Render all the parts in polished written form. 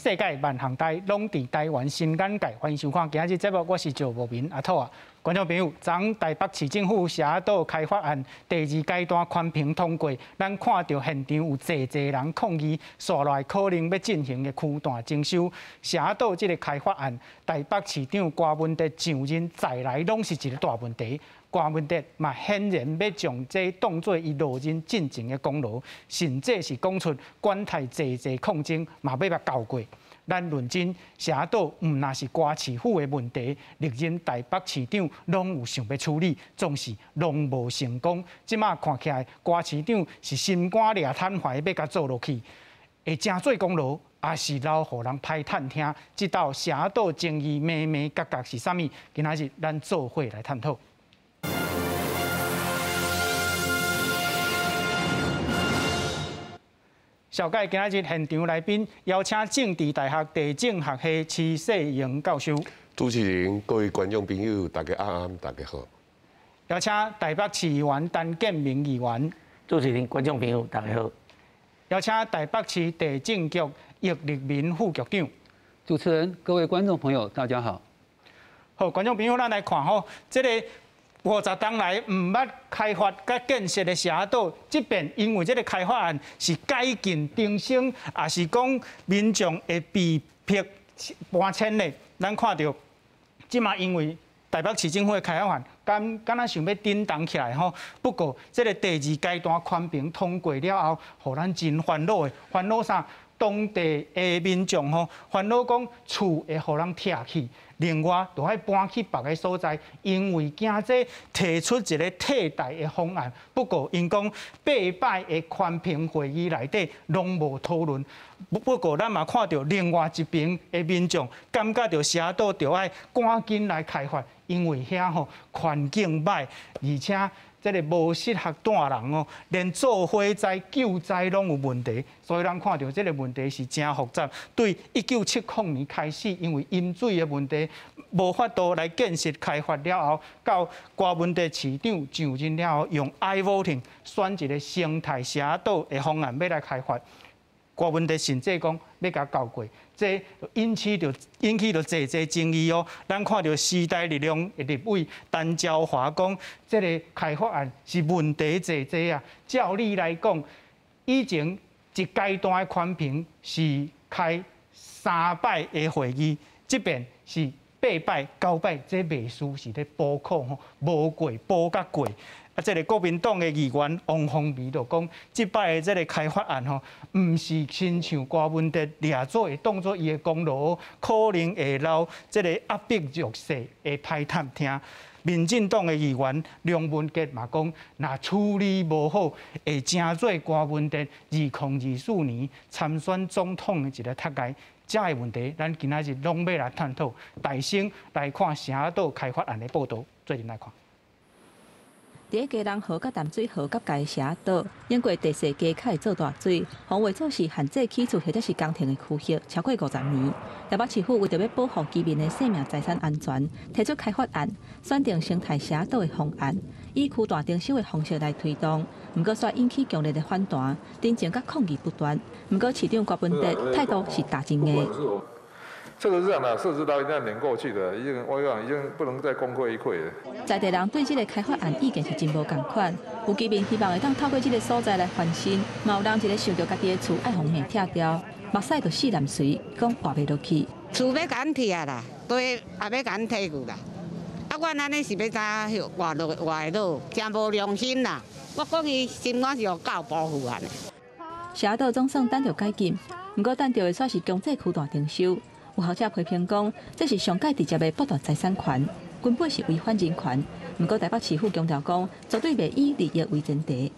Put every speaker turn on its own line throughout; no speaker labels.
世界万项台，拢伫台湾新眼界。欢迎收看今日节目，我是赵无民阿土啊。观众朋友，昨台北市政府社岛开发案第2阶段宽屏通过，咱看到现场有济人抗议，刷来可能要进行的区段征收。社岛这个开发案，台北市长郭文哲上任再来，拢是一个大问题。郭文哲嘛，显然要将这当作伊落任进前的功劳，甚至是讲出管太济抗争，嘛要交过。咱论真，社岛毋那是瓜市府的问题，历任台北市长拢有想要处理，总是拢无成功。即马看起来，瓜市长是心肝掠瘫痪，要甲做落去，会真做功劳，也是留互人歹探听。即道社岛争议咩角角是啥物？今仔日咱做伙来探讨。小介今仔日现场来宾邀请政治大学地政学系施世英教授。
主持人、各位观众朋友，大家安，大家好。
邀请台北市议员陈建明议员。
主持人、观众朋友，大家好。
邀请台北市地政局易立民副局长。
主持人、各位观众朋友，大家好。
好，观众朋友，咱来看吼，这个50年来唔捌开发甲建设的社岛，即便因为这个开发案是改进提升，也是讲民众会被迫搬迁的，咱看到即马因为台北市政府的开发案，敢若想要叮当起来吼。不过，这个第2阶段宽屏通过了后，互咱真烦恼的，烦恼啥？当地的民众吼，烦恼讲厝会互人拆去。另外，就爱搬去别个所在，因为惊这提出一个替代的方案。不过，因讲8摆的宽屏会议内底拢无讨论。不过，咱嘛看到另外一边的民众感觉到社岛就爱赶紧来开发，因为遐吼环境歹，而且这个无适合住人哦，连做火灾、救灾拢有问题，所以咱看到这个问题是真复杂。对1970年开始，因为饮水的问题，无法度来建设开发了后，到郭文哲市长上任了后，用 I-voting 选一个生态社岛的方案要来开发。郭文哲甚至讲要甲交过，这引起着济争议哦。咱看到时代力量的立委陈椒华讲，这个开发案是问题济啊。照理来讲，以前1阶段的宽屏是开3摆的会议，即便是8摆、9摆，这袂输是咧补课吼，无过补甲过。这个国民党的议员王宏维就讲，这摆的这个开发案吼，唔是亲像郭文哲掠做会当作伊的功劳，可能会留这个压迫弱势的歹探听。民进党的议员梁文杰嘛讲，若处理无好，会真做郭文哲2024年参选总统的一个脱界。这个问题，咱今仔日拢要来探讨。大声来看社岛开发案的报道，最近来看。
伫个基隆河甲淡水河甲界社岛，因过地势加开做大水，防卫措施限制起厝或者是工程的区域超过50年。台北市府为着要保护居民的生命财产安全，提出开发案，选定生态社岛的方案，以区段征收的方式来推动。不过，却引起强烈的反弹，真正甲抗议不断。不过，市长郭文哲态度是打真的。
这个日啊，设置到一定年过去的，我讲已经不能再功亏一篑了。
在地人对这个开发案意见是真无共款，有居民希望会当透过这个所在来翻新，嘛有人一个想到家己的厝爱红面拆掉，目屎就死难水，讲活袂落去。
厝要甲阮拆啦，地也要甲阮摕去啦。啊，阮安尼是要怎活会落，真无良心啦！我讲伊心肝是有够保护安尼。
社岛总算等着改进，不过等着的却是强制区段征收。有学者批评讲，这是上届直接的剥夺财产权，根本是违反人权。不过台北市府强调讲，绝对袂以利益为前提。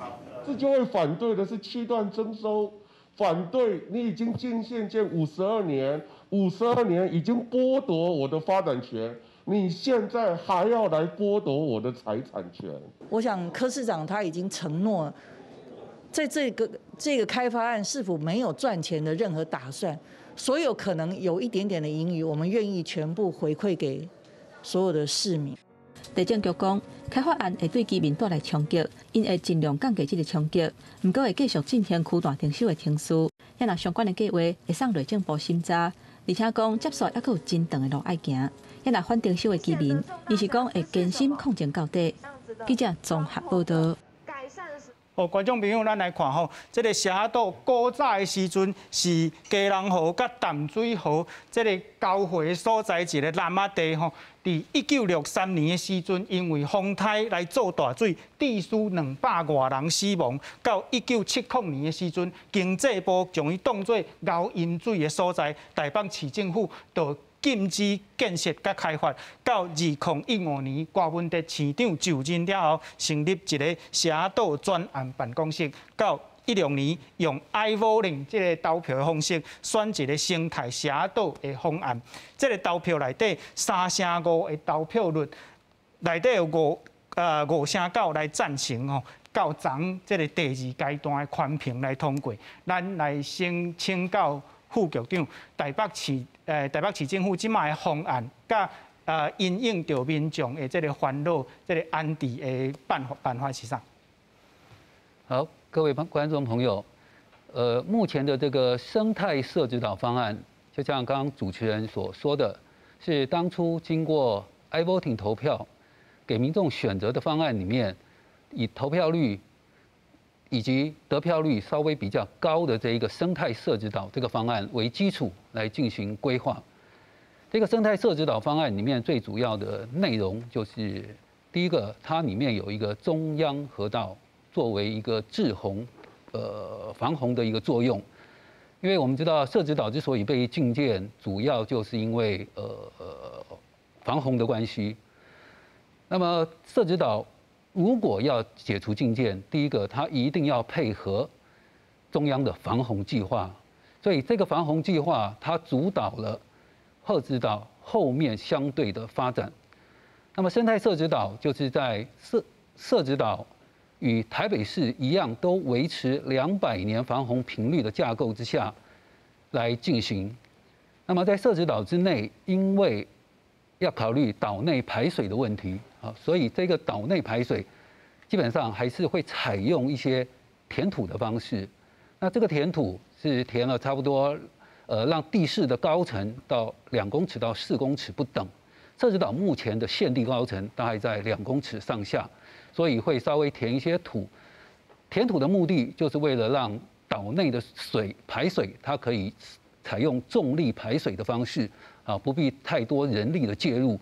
这就会反对的是区段征收，反对你已经进县建52年，52年已经剥夺我的发展权，你现在还要来剥夺我的财产权。
我想柯市长他已经承诺，在这个开发案是否没有赚钱的任何打算。所有可能有一点点的盈余，我们愿意全部回馈给所有的市民。
地政局讲，开发案会对居民带来冲击，因会尽量降低这个冲击，不过会继续进行区段征收的程序。也若相关的计划会送内政部审查，而且讲接续还佫有真长的路要行。也若反定收的居民，伊是讲会坚心抗争到底。记者综合报道。
观众朋友，咱来看吼，这个社岛古早的时阵是基隆河甲淡水河这个交汇所在一个蓝仔地吼。伫1963年的时阵，因为风台来做大水，致死200多人死亡。到1970年的时阵，经济部将伊当作熬淹水的所在，台北市政府就禁止建设甲开发。到2015年，郭文哲市长就任了后，成立一个社岛专案办公室。到2016年，用I voting 这个投票的方式选一个生态社岛的方案。这个投票内底3-5的投票率，内底有5-9来赞成吼。到昨这个第2阶段的宽屏来通过，咱来先请教副局长，台北市政府即卖的方案，甲因应着民众的这个烦恼、这个安置的办法是啥？
好，各位观众朋友，目前的这个生态社子岛方案，就像刚刚主持人所说的，是当初经过 I voting 投票给民众选择的方案里面，以投票率以及得票率稍微比较高的这一个生态社子岛这个方案为基础来进行规划。这个生态社子岛方案里面最主要的内容就是，第一个，它里面有一个中央河道作为一个滞洪、防洪的一个作用。因为我们知道社子岛之所以被禁建，主要就是因为防洪的关系。那么社子岛如果要解除禁建，第一个，它一定要配合中央的防洪计划，所以这个防洪计划它主导了社子岛后面相对的发展。那么生态社子岛就是在社子岛与台北市一样，都维持200年防洪频率的架构之下来进行。那么在社子岛之内，因为要考虑岛内排水的问题啊，所以这个岛内排水基本上还是会采用一些填土的方式。那这个填土是填了差不多让地势的高层到2公尺到4公尺不等。社子岛目前的现地高层大概在2公尺上下，所以会稍微填一些土。填土的目的就是为了让岛内的排水，它可以采用重力排水的方式啊，不必太多人力的介入，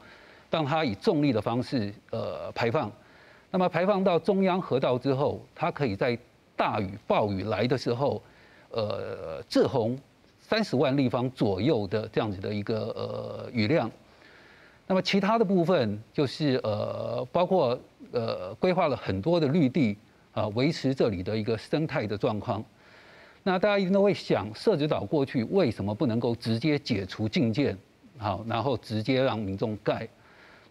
让它以重力的方式排放。那么排放到中央河道之后，它可以在大雨暴雨来的时候，滞洪30万立方左右的这样子的一个雨量。那么其他的部分就是包括规划了很多的绿地啊，维持这里的一个生态的状况。那大家一定都会想，社子岛过去为什么不能够直接解除禁建，好，然后直接让民众盖？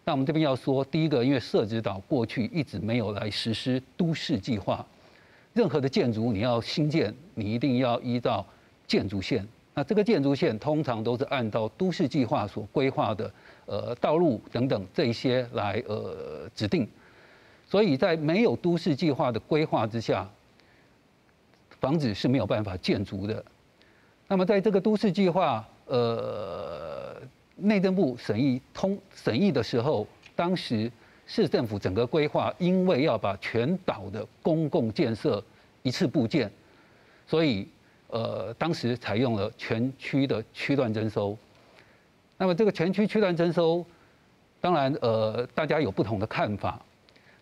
那我们这边要说，第一个，因为社子岛过去一直没有来实施都市计划，任何的建筑你要新建，你一定要依照建筑线。那这个建筑线通常都是按照都市计划所规划的道路等等这一些来指定。所以在没有都市计划的规划之下，房子是没有办法建筑的。那么在这个都市计划内政部审议的时候，当时市政府整个规划，因为要把全岛的公共建设一次布建，所以当时采用了全区的区段征收。那么这个全区区段征收，当然大家有不同的看法。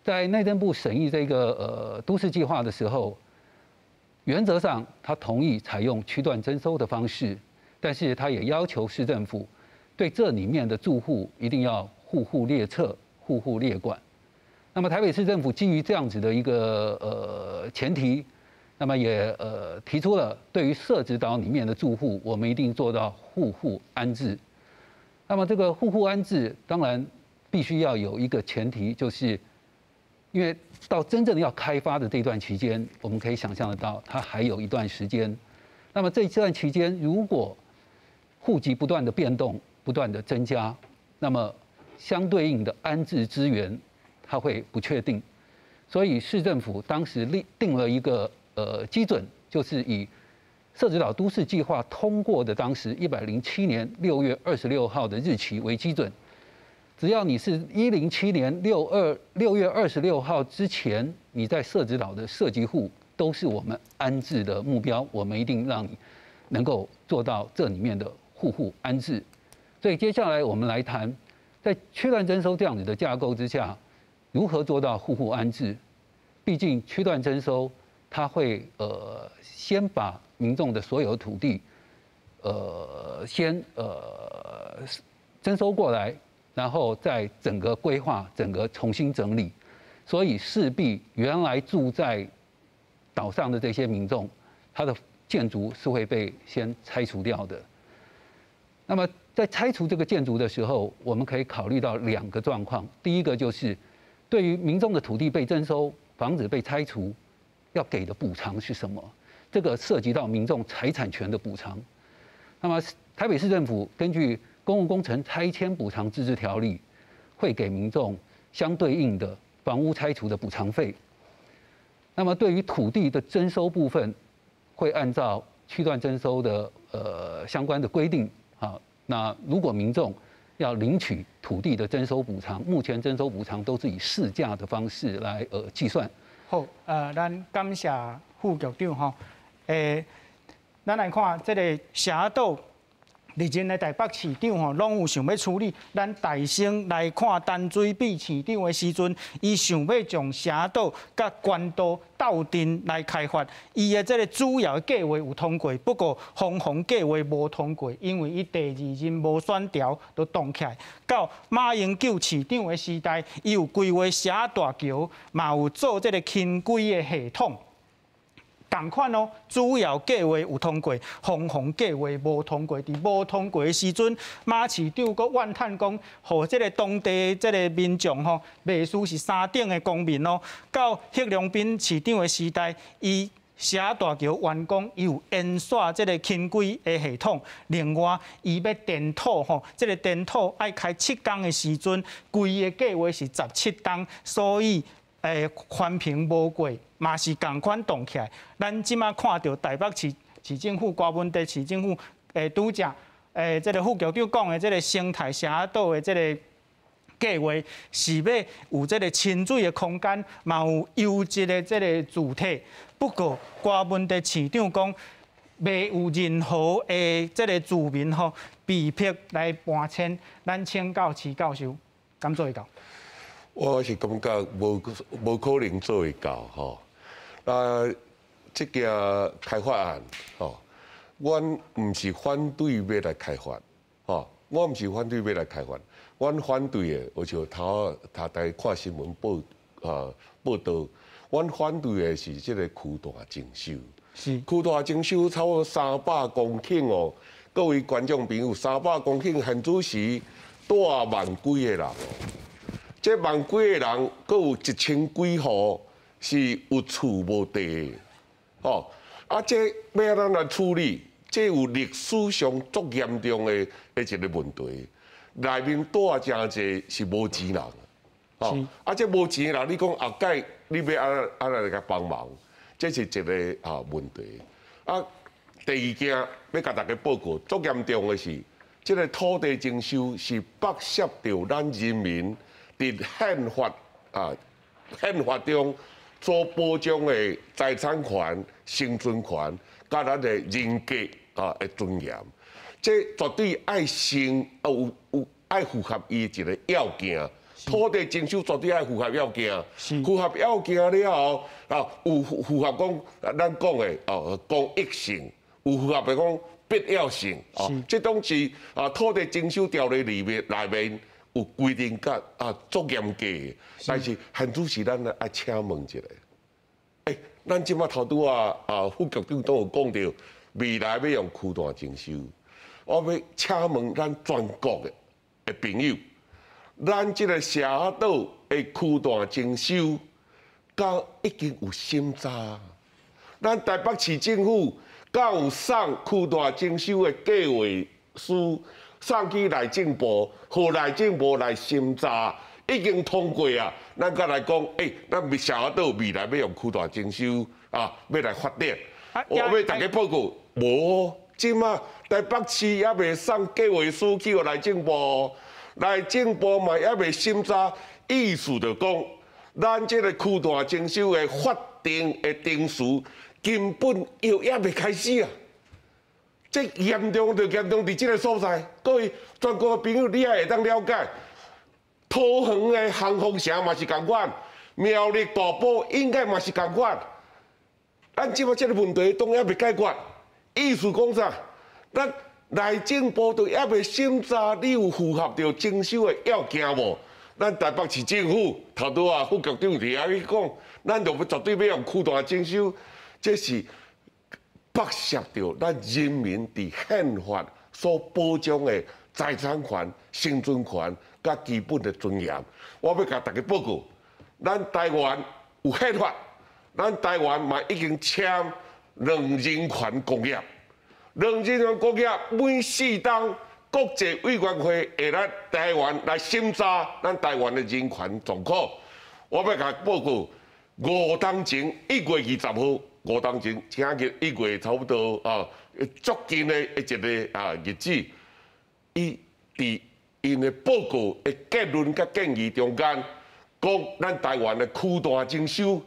在内政部审议这个都市计划的时候，原则上他同意采用区段征收的方式，但是他也要求市政府对这里面的住户一定要户户列册、户户列管。那么台北市政府基于这样子的一个前提，那么也提出了对于社子岛里面的住户，我们一定做到户户安置。那么这个户户安置，当然必须要有一个前提，就是因为到真正要开发的这段期间，我们可以想象得到，它还有一段时间。那么这段期间，如果户籍不断的变动、不断的增加，那么相对应的安置资源，它会不确定。所以市政府当时定了一个基准，就是以社子岛都市计划通过的当时107年6月26号的日期为基准，只要你是107年6月26号之前，你在社子岛的设籍户都是我们安置的目标，我们一定让你能够做到这里面的户户安置。所以接下来我们来谈，在区段征收这样子的架构之下，如何做到户户安置？毕竟区段征收，它会先把民众的所有土地，先征收过来，然后再整个规划、整个重新整理，所以势必原来住在岛上的这些民众，他的建筑是会被先拆除掉的。那么在拆除这个建筑的时候，我们可以考虑到2个状况。第一个就是对于民众的土地被征收、房子被拆除，要给的补偿是什么？这个涉及到民众财产权的补偿。那么台北市政府根据《公共工程拆迁补偿自治条例》，会给民众相对应的房屋拆除的补偿费。那么对于土地的征收部分，会按照区段征收的相关的规定。好，那如果民众要领取土地的征收补偿，目前征收补偿都是以市价的方式来计算。
好，咱感谢副局长吼。咱来看这个社岛历任的台北市长吼，拢有想要处理。咱大兴来看陈水扁市长的时阵，伊想要将社岛甲关岛斗阵来开发。伊的这个主要的计划有通过，不过方向计划无通过，因为伊第2任无选调都动起来。到马英九市长的时代，伊有规划社大桥，嘛有做这个轻轨的系统。同款哦，主要计划有通过，方向计划无通过。伫无通过的时阵，马市长阁怨叹讲，互这个当地这个民众吼，袂输是3等的公民哦。到叶良斌市长的时代，伊社大桥完工，伊有延续这个轻轨的系统。另外，伊要填土吼，这个填土爱开7天的时阵，规个计划是17天，所以环评无过。嘛是共款动起来，咱即马看到台北市政府、高文地市政府，拄则这个副局长讲的这个生态社岛的这个计划，是要有这个亲水的空间，嘛有优质的这个主体。不过高文地市长讲，未有任何的这个住民吼被迫来搬迁。咱请教徐教授，敢做会到？
我是感觉无可能做会到吼。这个开发案吼，阮唔是反对要来开发，吼，我唔是反对要来开发，阮反对的，我就头大家看新闻报道，阮反对的是这个区大征收，
是
区大征收超过300公顷哦，各位观众朋友，300公顷现主时住万几个人哦，这万几个人，阁有1000几户。是有厝无地的，吼这要咱来处理，这有历史上足严重的一个问题。内面住真济是无钱人，吼这无钱人，你讲后届你要安来甲帮忙，这是一个问题。第2件要甲大家报告，足严重的是，这个土地征收是剥削掉咱人民伫宪法中。所保障的财产权、生存权，甲咱的人格的尊严，这绝对爱爱符合伊一个要件。土地征收绝对爱符合要件，符合要件了后，有符合讲咱讲的公益性，有符合的讲必要性。这种是土地征收条例里面有规定甲足严格的，但是现主是咱爱请问一下，咱即马头拄副局长都有讲到，未来要用区段征收，我要请问咱全国的朋友，咱即个社岛的区段征收，敢已经有审查？咱台北市政府敢有送区段征收的计划书？送去内政部，和内政部来审查，已经通过啊。咱再来讲，咱社岛未来要用区段征收要来发展，我要大家报告，无，即马台北市也未送计划书去内政部，内政部嘛也未审查，意思就讲，咱这个区段征收的法定的定数根本也未开始啊！这严重就严重伫这个所在，各位全国的朋友，你也会当了解，桃园的航空城嘛是共款，苗栗大埔应该嘛是共款。咱即马这个问题当然未解决，意思讲啥？咱内政部都也未审查，你有符合着征收的要件无？咱台北市政府头拄啊，副局长伫遐去讲，咱就要绝对要用区段征收，这是剥削着咱人民伫宪法所保障的财产权、生存权甲基本的尊严。我要甲大家报告，咱台湾有宪法。咱台湾嘛已经签两人权公约，两人权公约每4档国际委员会会来台湾来审查咱台湾的人权状况。我要甲报告，5档前1月20号，5档前请日1月差不多足近的一个日子，伊伫因的报告的结论甲建议中间，讲咱台湾的区段征收。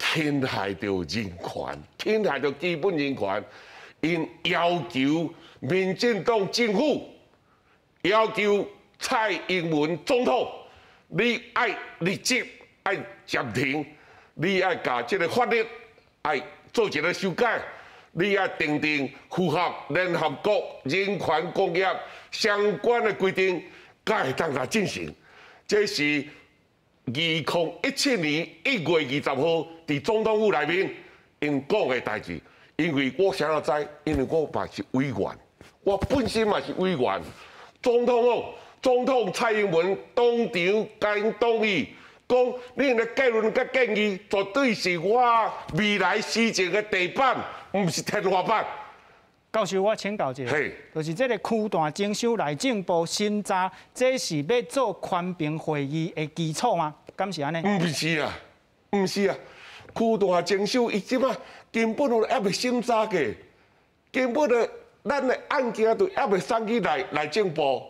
侵害到人权，侵害到基本人权，因要求民进党政府，要求蔡英文总统，你爱立即爱暂停，你爱把这个法律爱做一个修改，你爱定符合联合国人权公约相关的规定，才会当来进行。这是。2017年1月20号，伫总统府内面因讲的代志，因为我啥都知，因为我嘛是委员，我本身嘛是委员。总统蔡英文当场甲因同意，讲恁的结论甲建议绝对是我未来施政的地板，唔是天花板。
教授，我请教一下，就是这个区段征收内政部审查，这是要做宽平会议的基础吗？敢是安尼？
唔是啊，唔是啊，区段征收伊即马根本就还未审查嘅，根本的咱的案件都还未送去内政部。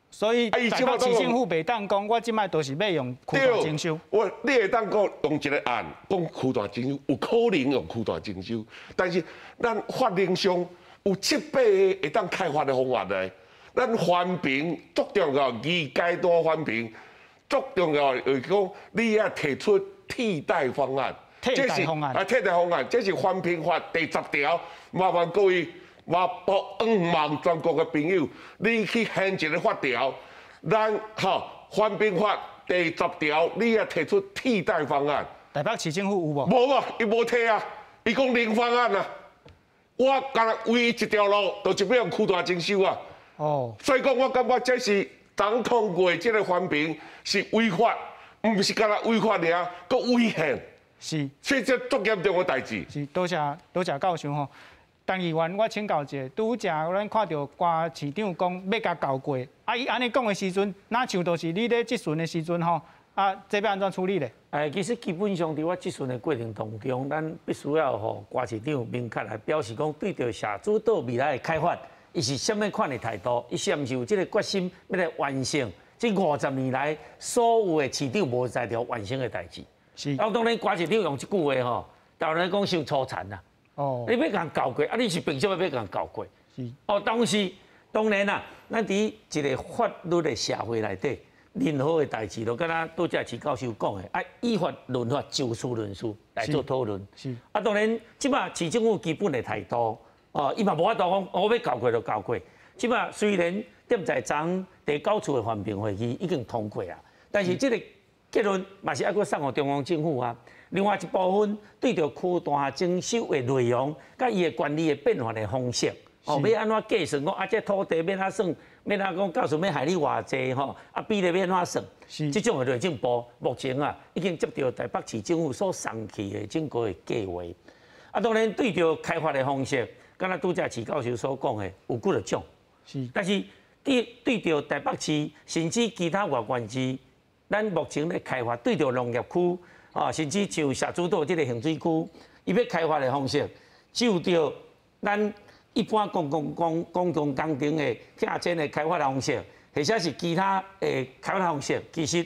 所以台北市政府袂当讲，我即摆都是要用区段征收。
你会当讲用一个案，讲区段征收，有可能用区段征收，但是咱法令上。有7、8个会当开发的方法呢。咱环评最重要，2阶段环评最重要就是讲，你要提出替代方案。
替代方案，
替代方案，这是环评法第10条。麻烦各位，望全国的朋友，你去宪一个法条，咱环评法第10条，你要提出替代方案。
台北市政府有无？
无啊，伊无提啊，伊讲零方案啊。我干那唯一一条路，就是要用区段征收啊。所以讲我感觉这是总统过这个环评是违法，唔是干那违法尔，搁违宪。
是，
所以这足严重的代志。
是，多谢教授吼。陈议员，我请教一下，拄则咱看到瓜市长讲要甲交过，伊安尼讲的时阵，哪像都是你咧质询的时阵吼？这要安怎处理咧？
其实基本上伫我质询的过程当中，咱必须要吼瓜市长明确来表示讲，对着社主岛未来的开发，伊是什么款的态度？伊是毋是有这个决心要来完成这50年来所有的市长无在条完成的代志？
是。
当然，瓜市长用一句话吼，台湾人讲伤粗残啦。你要甲人交过，你是凭什么要甲人交过？
是。
当然啦，咱伫一个法律的社会内底。任何的代志，就敢若拄则徐教授讲的，依法论法，就事论事来做讨论。
是。
当然，即马市政府基本的态度，伊嘛无法度讲，我要交过就交过。即马虽然踮在昨第9次的环评会议已经通过啊，但是这个结论嘛是要搁送互中央政府啊。另外一部分对着区段征收的内容，甲伊的管理的变化的方式，要安怎计算？讲这土地要安怎算？要哪讲教授要害你偌济吼？比例要安怎算？是。这种的内政部目前已经接到台北市政府所送去的整个的计划。当然对着开发的方式，敢若拄则徐教授所讲的有几个种。是。但是对着台北市，甚至其他外县市，咱目前咧开发对着农业区甚至像社主岛这个行水区，伊要开发的方式，就着咱一般公共工程的客车的开发方式，或者是其他的开发方式，其实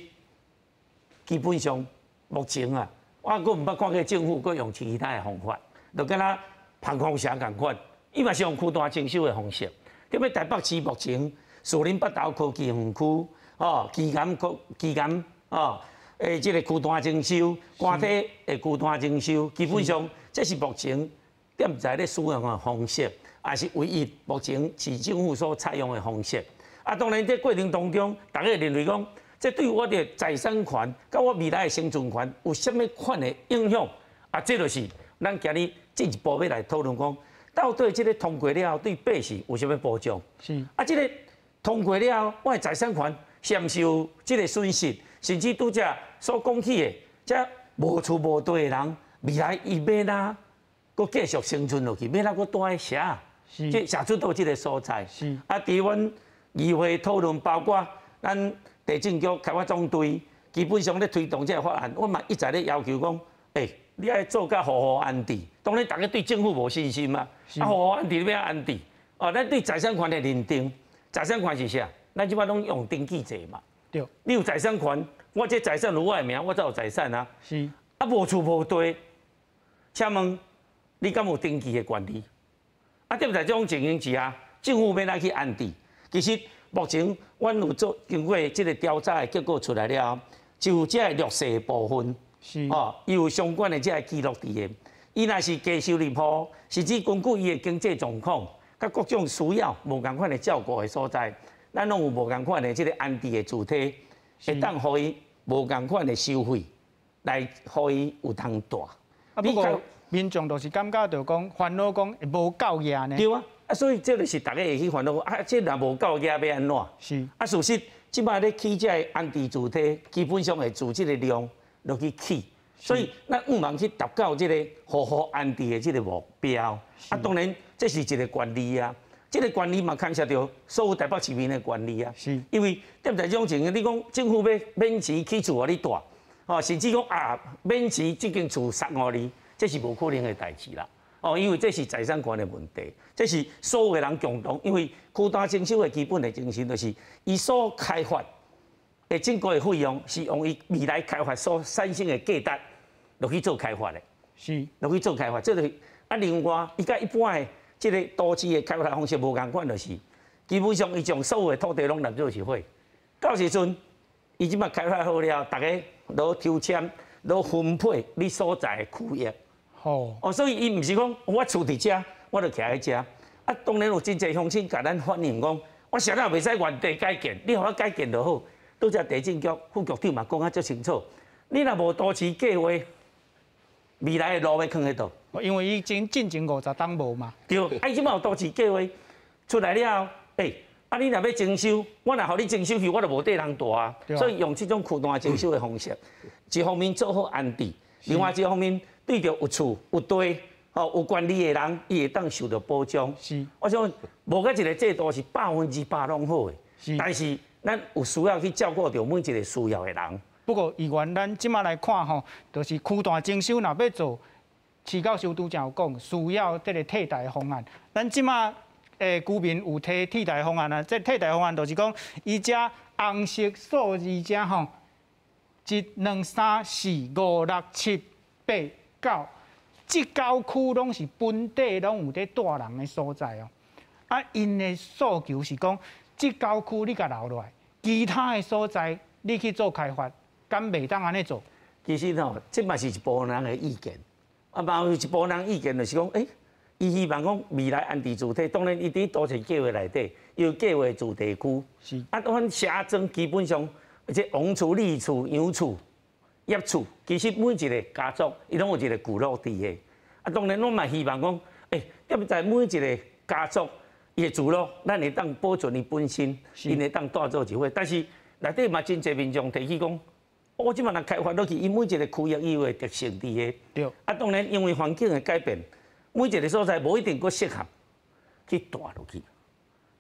基本上目前啊，我阁唔捌看过政府阁用其他的方法，就敢若澎湖社共款，伊嘛是用区段征收的方式。特别台北市目前树林北投科技园区哦，基岩哦，即个区段征收，官体的区段征收，基本上这是目前点在咧使用的方式。也是唯一目前市政府所采用的方式。啊，当然在过程当中，大家认为讲，这对我的财产权、甲我未来的生存权有什么款的影响？啊，这就是咱今日进一步要来讨论讲，到底这个通过了后对百姓有什么保障？
是
啊，这个通过了后，我的财产权是毋是有这个损失？甚至拄则所讲起的，这无厝无地的人，未来伊要哪，佮继续生存落去，要哪佮住喺遐？即社出到即个所在，啊，伫阮议会讨论，包括咱地政局开发总队，基本上咧推动即个法案，我嘛一直咧要求讲，你爱做甲好好安置。当然，大家对政府无信心嘛，啊，好好安置你要安置，哦，咱对财产权的认定，财产权是啥？咱即摆拢用登记制嘛，
对，
你有财产权，我这财产有我的名，我才有财产啊。是，啊，无厝无地，请问你敢有登记的权利？啊，对不对？这种情形之下，政府要来去安置。其实目前，阮有做经过这个调查的结果出来了，就这个弱势的部分，哦，伊有相关的这个记录伫个。伊若是低收入户，甚至根据伊的经济状况，甲各种需要无共款的照顾的所在，咱拢有无共款的这个安置的主体，会当互伊无共款的收费，来互伊有通住。
啊，不过民众就是感觉到讲烦恼讲会无够业呢。
对啊，啊，所以这就是大家会去烦恼啊，这若无够业要安怎？是啊，事实即摆咧起这个安置主体，基本上会自这个量落去起，所以咱毋茫去达到这个好好安置的这个目标。啊，当然这是一个权利啊，这个权利嘛牵涉到所有台北市民的权利啊。是，因为对不对？这种情形，你讲政府要免钱起厝互你住，哦，甚至讲啊免钱这间厝送互你。这是无可能的代志啦，哦，因为这是财产权的问题，这是所有的人共同。因为区段征收的基本的精神，就是伊所开发的整个的费用是用伊未来开发所产生的价值落去做开发的，是落去做开发。这就是啊，另外伊甲一般的这个都市的开发方式无共款，就是基本上伊将所有的土地拢纳做是伙，到时阵伊即马开发好了，大家攞抽签，攞分配你所在的区域。哦，所以伊毋是讲我厝伫遮，我就徛喺遮。啊，当然有真侪乡亲甲咱反映讲，我啥人袂使原地改建，你互我改建就好。拄则地政局副局长嘛讲啊足清楚，你若无都市计划，未来的路要囥喺倒。
因为已经进前50档无嘛。
对，啊，伊即马有都市计划出来了，啊，你若要征收，我若互你征收去，我就无地通住啊。所以用这种区段征收的方式，一方面做好安置，另外一方面。对着有厝有地哦有权利的人，伊会当受到保障。是，我想无个一个制度是100%拢好的，但是咱有需要去照顾到每一个需要的人。
不过，议员咱即马来看吼，就是区段征收若要做，市教授拄则有讲需要这个替代方案。咱即马居民有替代方案啊，这替代方案就是讲，伊只红色数字只吼，1、2、3、4、5、6、7、8。这9区拢是本地拢有在住人的所在哦。啊，因的诉求是讲，这9区你甲留落来，其他的所在你去做开发，敢袂当安尼做？
其实吼，这嘛是一部分人的意见。啊，嘛有一部分人意见就是讲，伊希望讲未来安置主体，当然伊伫都市计划内底有计划主题区。是。啊，阮社庄基本上，即王厝、李厝、杨厝。业厝其实每一个家族，伊拢有一个聚落伫个。啊，当然我嘛希望讲，踮在每一个家族伊的聚落，咱会当保存伊本身，因会当带做一伙。但是内底嘛真侪民众提起讲，我即马若开发落去，伊每一个区域伊有特性伫个。对。啊，当然因为环境的改变，每一个所在无一定佫适合去住落去。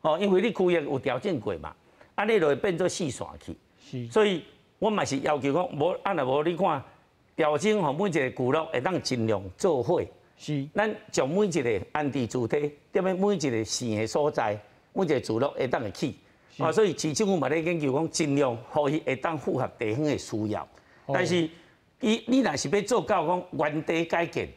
哦，因为你区域有调整过嘛，啊，你就会变做四线去。是。所以。我嘛是要求讲，无若无你看调整吼，每一个聚落会当尽量做伙，
是，
咱从每一个安置主体，踮咧每一个县的所在，每一个聚落会当会起。所以市政府嘛咧研究讲，尽量互伊会当符合地方的需要。但是，你若是要做到讲原地改建，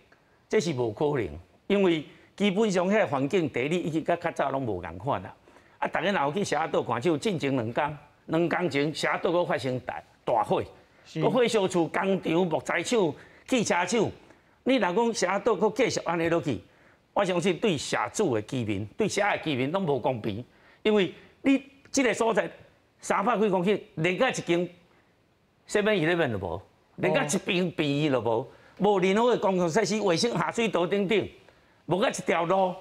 这是无可能，因为基本上迄个环境地理以及较早拢无共款啦。啊，大家若有去社岛看，就进前2工前，社岛阁发生大火，阁火烧厝、工厂、木材厂、汽车厂。你若讲社岛阁继续安尼落去，我相信对社主的居民、对社的居民拢无公平，因为你这个所在300几公顷，连个一间7-11都无，连个一边便宜都无，无任何的公共设施、卫生、下水道等等，无个一条路，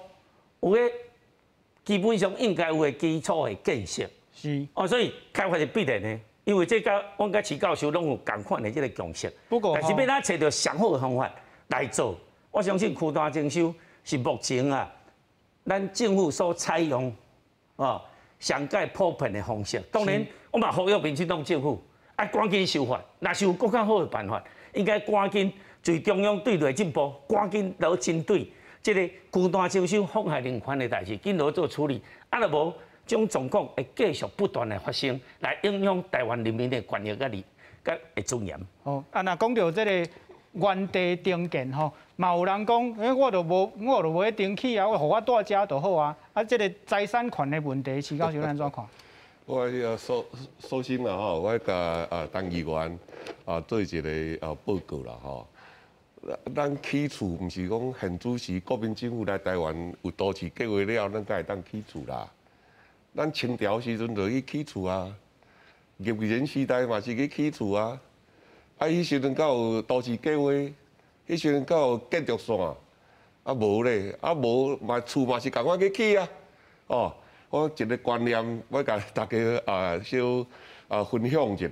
有个基本上应该有个基础的建设。
是
所以开发是必然的，因为这个我甲市教授拢有共款的这个共识。
不过，
但是要咱找到上好的方法来做，我相信区段征收是目前咱政府所采用上界普遍的方式。当然，我嘛呼吁民进党政府赶紧修法，若是有更较好的办法，应该赶紧对中央对内政部赶紧来针对这个区段征收妨害人权的代志，紧来做处理。若无，这种状况会继续不断的发生，来影响台湾人民的权益甲尊严。
若讲到这个原地重建嘛有人讲，我就无去登记啊，互我住遮就好啊。这个财产权的问题，市教授安怎看？
我首先我甲当议员做一个报告啦咱起厝毋是讲现主时国民政府来台湾有都市计划了，咱才会当起厝啦。咱清朝时阵就去起厝啊，日据时时代嘛是去起厝啊。迄时阵才有都市计划，迄时阵才有建筑线，无咧，无嘛厝嘛是共我去起啊。我一个观念，我甲大家小分享一下，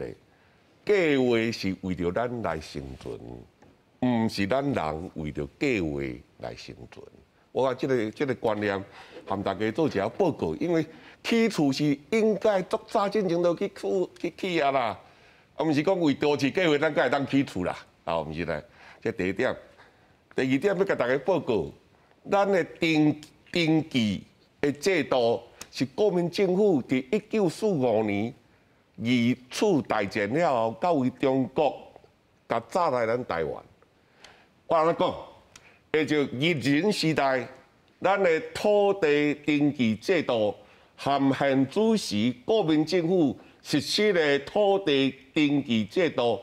计划是为着咱来生存，毋是咱人为着计划来生存。我讲这个观念，含大家做一下报告，因为起厝是应该足早之前就去起啊啦，毋是讲为都市计划咱才会当起厝啦，毋是咧。这第一点，第二点要甲大家报告，咱的登记的制度。是国民政府伫1945年移处大战了后，到为中国甲炸来咱台湾。我安尼讲，也就日治时代，咱的土地登记制度含现主时国民政府实施的土地登记制度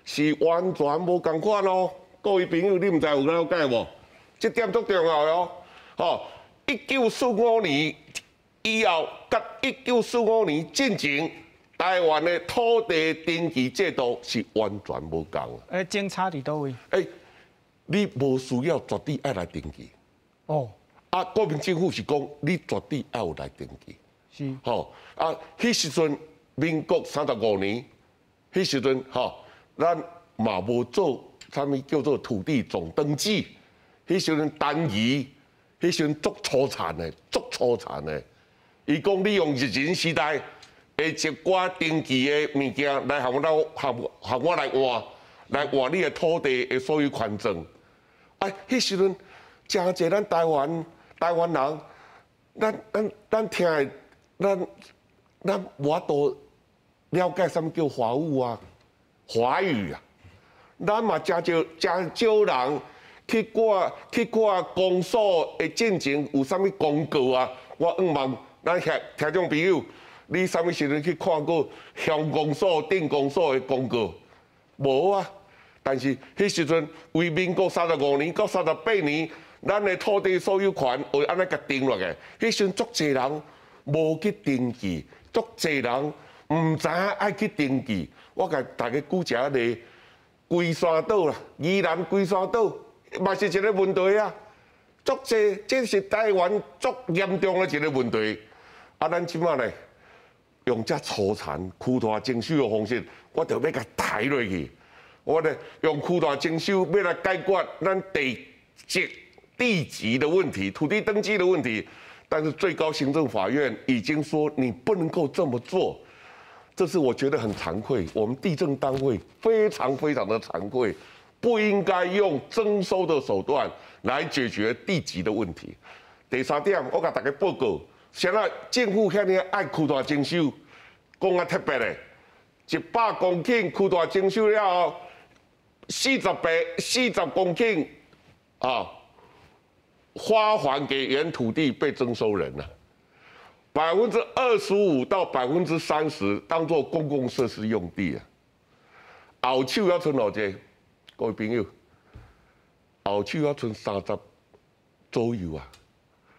是完全无共款哦。各位朋友，你毋知有了解无？这点足重要的哦。1945年。以后，甲1945年进前，台湾的土地登记制度是完全无共。
争差伫倒位？
你无需要绝对爱来登记。国民政府是讲你绝对要有来登记。
是。
迄时阵民国35年，迄时阵咱嘛无做啥物叫做土地总登记。迄时阵单移，迄时阵足粗残的。伊讲利用日治时代的一寡登记的物件来含我来换你的土地的所有权证。迄时阵真侪咱台湾人，咱听的，咱无法度了解什么叫华语啊。咱嘛真少人去看公所的进前有啥物公告啊？我望。咱听众朋友，你啥物时阵去看过乡公所、镇公所的公告？无啊。但是迄时阵为民国35年到38年，咱的土地所有权会安尼甲定落来。迄时阵足侪人无去登记，足侪人毋知影爱去登记。我甲大家举一个例，龟山岛啦，宜兰龟山岛嘛是一个问题啊。足侪，这是台湾足严重的一个问题。咱即马呢，用遮粗残区段征收的方式，我就要甲抬落去。我呢用区段征收要来解决咱地籍的问题、土地登记的问题。但是最高行政法院已经说你不能够这么做，这是我觉得很惭愧。我们地政单位非常的惭愧，不应该用征收的手段来解决地级的问题。第三点，我甲大家报告，现在政府遐尼爱扩大征收，讲啊特别的，100公顷扩大征收了后，40公顷啊，花还给原土地被征收人了。25%到30%当做公共设施用地啊，后手要剩偌济？各位朋友，后手要剩30左右啊。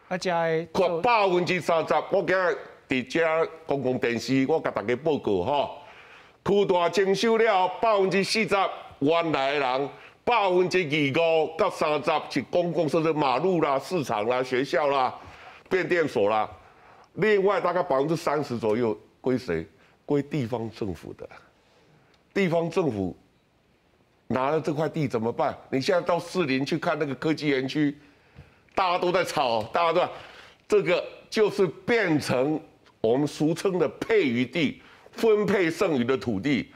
而且
30%，我今日伫遮公共电视，我甲大家报告吼，扩大征收了40%，原来的人25%到30%是公共设施，马路啦、市场啦、学校啦、变电所啦。另外大概30%左右归谁？归地方政府的。地方政府拿了这块地怎么办？你现在到士林去看那个科技园区，大家都在吵，大家都这个就是变成我们俗称的配余地，分配剩余的土地，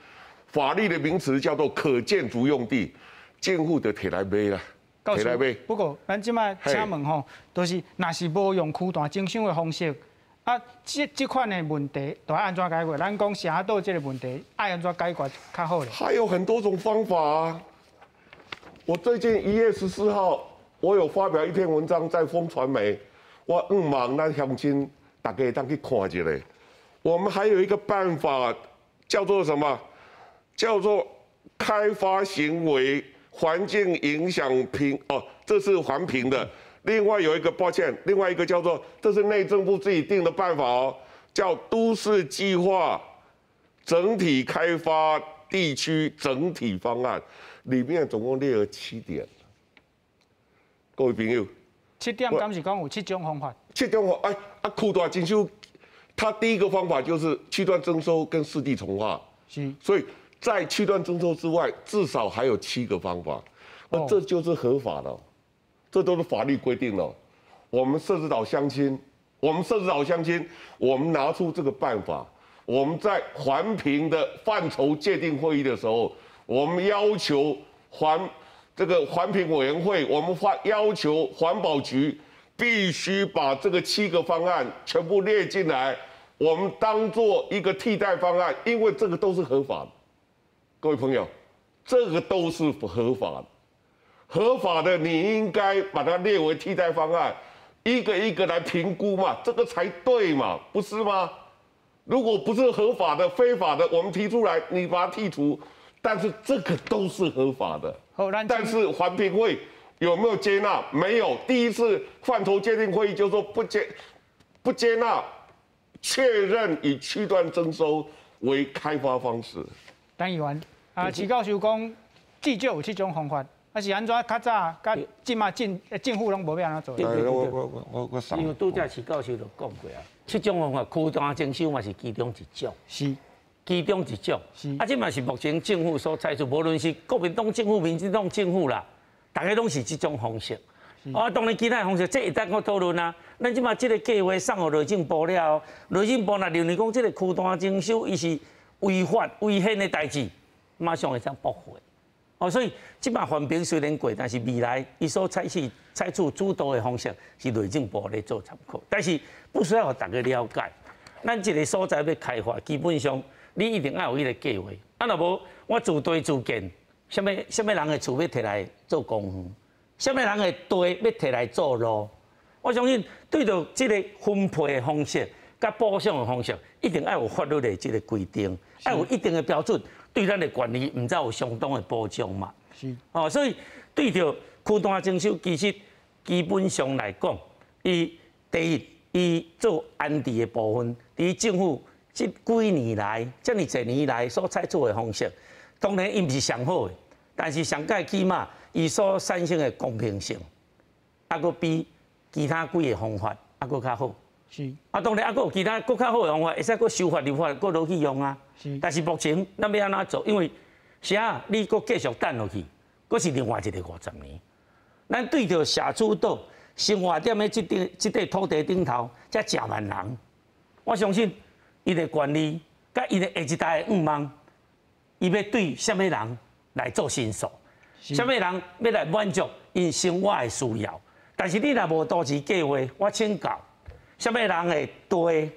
法律的名词叫做可建筑用地，政府就摕来买啦。摕来买。
不过咱即摆请问吼，都是若是无用区段征收的方式。啊，这款的问题，都要安怎解决？咱讲社道这个问题，爱安怎解决较好咧？
还有很多种方法啊。我最近1月14号，我有发表一篇文章在风传媒，我望咱乡亲大家当去看一下。我们还有一个办法，叫做什么？叫做开发行为环境影响评哦，这是环评的。另外有一个，抱歉，另外一个叫做，这是内政部自己定的办法哦，叫都市计划整体开发地区整体方案，里面总共列了7点。各位朋友
，7点敢是讲有7种方法
？7种方法，扩大征收，它第一个方法就是区段征收跟市地重划，
是，
所以在区段征收之外，至少还有7个方法，这就是合法的。这都是法律规定了。我们社子岛乡亲，我们拿出这个办法。我们在环评的范畴界定会议的时候，我们要求环评委员会，我们要求环保局必须把这个7个方案全部列进来，我们当做一个替代方案，因为这个都是合法的。各位朋友，这个都是合法的。合法的，你应该把它列为替代方案，一个一个来评估嘛，这个才对嘛，不是吗？如果不是合法的、非法的，我们提出来，你把它剔除，但是这个都是合法的。但是环评会有没有接纳？没有。第一次范畴界定会议就说不接纳，确认以区段征收为开发方式。
陈议员啊，徐教授讲，至少有7种方法。啊是安怎？较早、甲即马政府拢无要安怎做？
我
因为拄则徐教授就讲过啊，7种方法，区段征收嘛是其中一种，
是
其中一种。啊，这嘛是目前政府所采取，无论是国民党政府、民进党政府啦，大家拢是这种方式。啊，当然其他方式，这一旦我讨论啊。咱即马这个计划送予内政部了，内政部若认为讲这个区段征收伊是违法违宪的代志，马上会将驳回。哦，所以即摆环评虽然过，但是未来伊所采取主导的方式是内政部咧做参考，但是不需要大家了解。咱一个所在要开发，基本上你一定要有伊个计划。啊，若无我自地自建，什么人的厝要摕来做公园，什么人的地要摕来做路，我相信对着这个分配的方式、甲补偿的方式，一定要有法律的这个规定，要有一定的标准。对咱的权利，唔才有相当的保障嘛。
是。
哦，所以对着区段征收，其实基本上来讲，第一，伊做安置的部分，伫政府这几年来，这么多年来所采取的方式，当然伊唔是上好的，但是上界起码伊所产生的公平性，还佫比其他几个方法还佫较好。
是。
啊，当然还佫有其他佫较好的方法，会使佫修法立法，佫落去用啊。但是目前咱要安怎做？因为啥？你佫继续等落去，佫是另外一个50年。咱对着社主岛生活点的这块土地顶头，才10万人，我相信伊的权利，甲伊的下一代的愿望，伊要对什么人来做申诉？什么人要来满足因生活的需要？但是你若无都市计划，我请教，什么人会对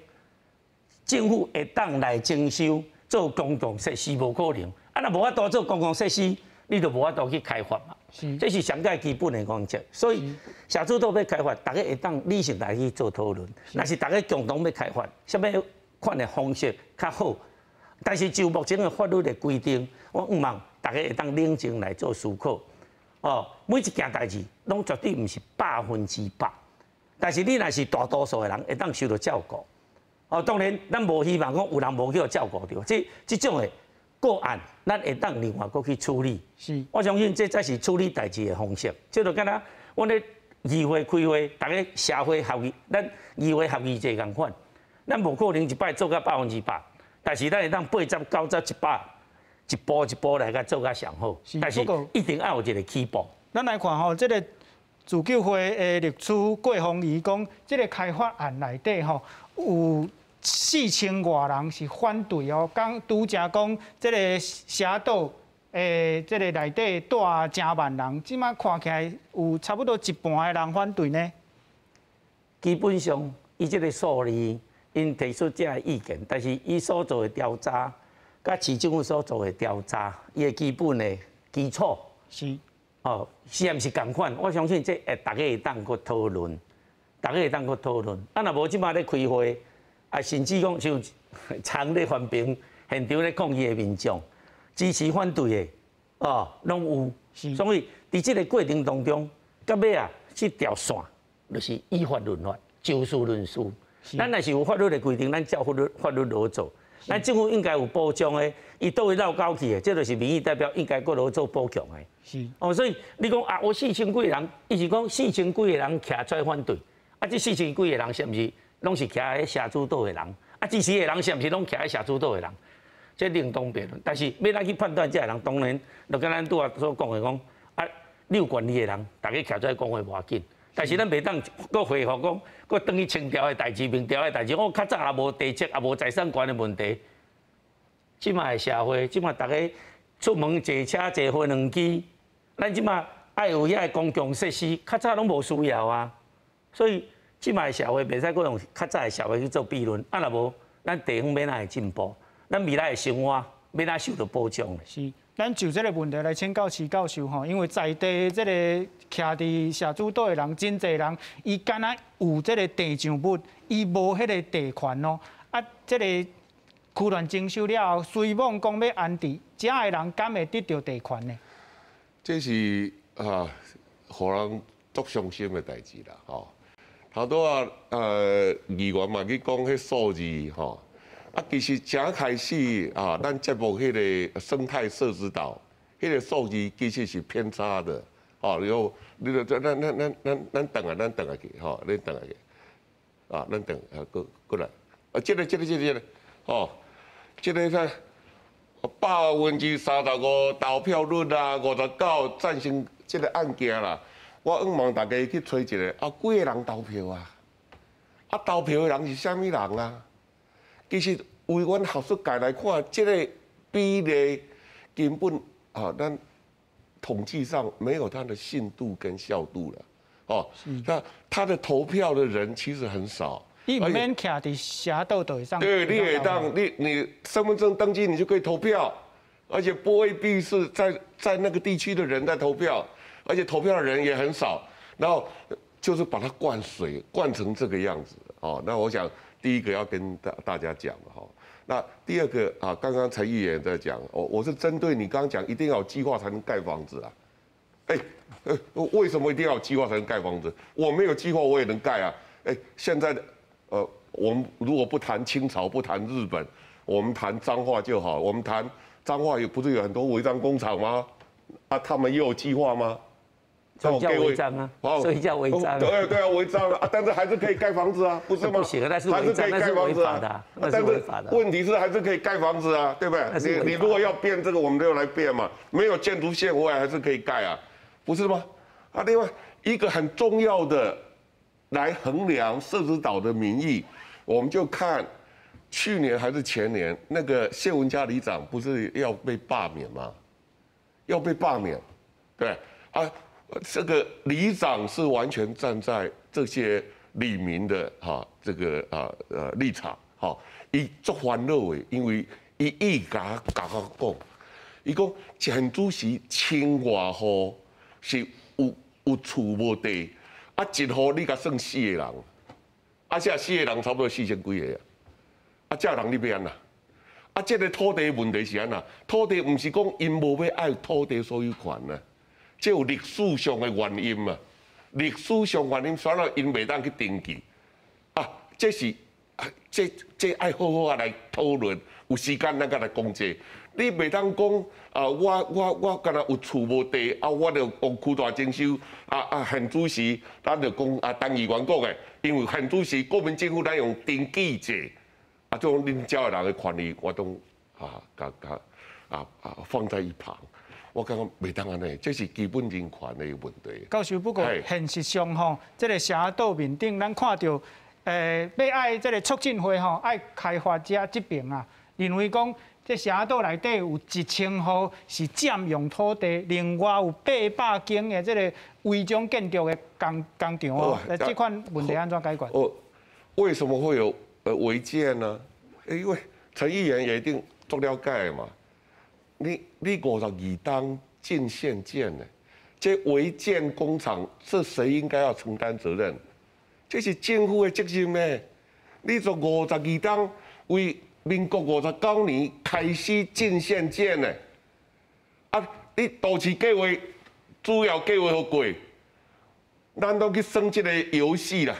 政府会当来征收做公共设施？无可能。啊，若无法度做公共设施，你就无法度去开发嘛。这是上界基本的原则。所以社主导要开发，大家会当理性来去做讨论。若是大家共同要开发，什么款的方式较好？但是就目前的法律的规定，我希望大家会当冷静来做思考。哦，每一件代志拢绝对毋是100%，但是你若是大多数的人会当受到照顾。哦，当然咱无希望讲有人无去照顾到，这种的个案，咱会当另外搁去处理。
是，
我相信这才是处理代志的方式。这就敢若阮咧议会开会，大家社会合议，咱议会合议制共款，咱无可能一摆做到100%。但是咱会当80%、90%、100%，一步一步来甲做甲上好。但是一定要有一个起步。
咱来看吼，这个自救会的律师郭宏仪讲，这个开发案内底吼有4000多人是反对哦，讲拄则讲这个社岛这个内底住真万人，即马看起来有差不多一半的人反对呢。
基本上，伊这个数字。因提出这个意见，但是伊所做的调查，甲市政府所做的调查，伊的基本的基础
是
哦，是毋是共款？我相信这大家会当去讨论，大家会当去讨论。啊，若无即摆咧开会，啊，甚至讲像场咧环评现场咧抗议的民众，支持反对的哦，拢有。所以伫这个过程当中，到尾啊，这条线就是依法论法，就事论事。咱若是有法律的规定，咱照法律落做。咱政府应该有保障的，伊倒位绕高去的，这就是民意代表应该搁落做补强的。
是
哦，所以你讲啊，我4000几个人，伊是讲4000几个人徛出来反对，啊，这4000几个人是毋是拢是徛喺社主导的人？啊，支持的人是毋是拢徛喺社主导的人？这另当别论。但是要咱去判断这个人，当然就跟咱拄啊所讲的讲，啊，你有权利的人，大家徛出来讲话无要紧。但是咱袂当搁回复讲，搁等于清朝的代志、明朝的代志，我较早也无地籍，也无财产权的问题。即卖社会，即卖大家出门坐车坐飞两机，咱即卖爱有遐公共设施，较早拢无需要啊。所以即卖社会袂使搁用较早的社会去做辩论，啊若无，咱地方要哪会进步，咱未来的生活要哪受到保障咧？
是。咱就这个问题来请教徐教授吼，因为在地这个徛伫社主岛的人，真侪人伊敢若有这个地上物，伊无迄个地权咯。啊，这个区段征收了后，随望讲要安置，遮的人敢会得到地权呢？
这是互人足伤心的代志啦，吼。头拄啊，议员嘛去讲迄数字吼。啊，其实正开始啊，咱节目迄个生态设施岛，迄个数字其实是偏差的，哦，然后你就咱等下去，吼，咱等下去，啊，咱等过来，啊，这个，哦，这个呢，35%投票率啦，59%赞成这个案件啦，我希望大家去找一个，啊，几个人投票啊？啊，投票的人是啥物人啊？其实，为阮学术界来看，这个比例根本咱统计上没有它的信度跟效度了。哦，那他的投票的人其实很少。
你唔免徛伫社岛岛上。
对，你也当你身份证登记，你就可以投票，而且不未必是在那个地区的人在投票，而且投票的人也很少。然后就是把它灌水，灌成这个样子。哦，那我想。第一个要跟大家讲哈，那第二个啊，刚刚陈议员在讲，我是针对你刚刚讲一定要有计划才能盖房子啊，为什么一定要有计划才能盖房子？我没有计划我也能盖啊，现在的我们如果不谈清朝，不谈日本，我们谈彰化就好，我们谈彰化不是有很多违章工厂吗？啊，他们也有计划吗？
这叫违章啊，所以叫违章。
对啊，违章啊，但是还是可以盖房子啊，不是吗？
不行，那是违章，那是违法的，那是违法的。
问题是还是可以盖房子啊，对不对？你如果要变这个，我们就来变嘛，没有建筑线外还是可以盖啊，不是吗？啊，另外一个很重要的来衡量社子岛的民意，我们就看去年还是前年那个谢文嘉里长不是要被罢免吗？要被罢免。对啊，这个里长是完全站在这些里民的这个立场，伊足烦恼的，因为伊甲我讲，伊讲陈主席千外户是有厝无地，啊一户你甲算4个人，啊这4个人差不多4000几个啊，这人你要安那？啊，这个土地问题是安那？土地唔是讲因无要爱土地所有权啊，这有历史上的原因啊。历史上原因，所以因袂当去登记啊，这是这爱好好来讨论，有时间咱甲来讲这。你袂当讲啊，我敢若有厝无地啊，我就用区大征收啊，县主席，咱就讲啊，当议员讲的，因为县主席国民政府咱用登记制，啊，这种恁遮的人的权利，我都放在一旁。我感觉袂当安尼，这是基本人权的问题。
教授，不过现实上吼，这个社道面顶，咱看到要爱这个促进会吼，爱开发者这边啊，认为讲。这社道内底有1000户是占用土地，另外有800间的这个违章建筑的工厂哦。这款问题安怎解决？
为什么会有违建呢？因为陈议员也一定足了解嘛。你52档进县建的，这违建工厂是谁应该要承担责任？这是政府的责任呢。你做52档为民国59年开始进县建的，啊，你都市计划主要计划好过，咱都去算这个游戏啦。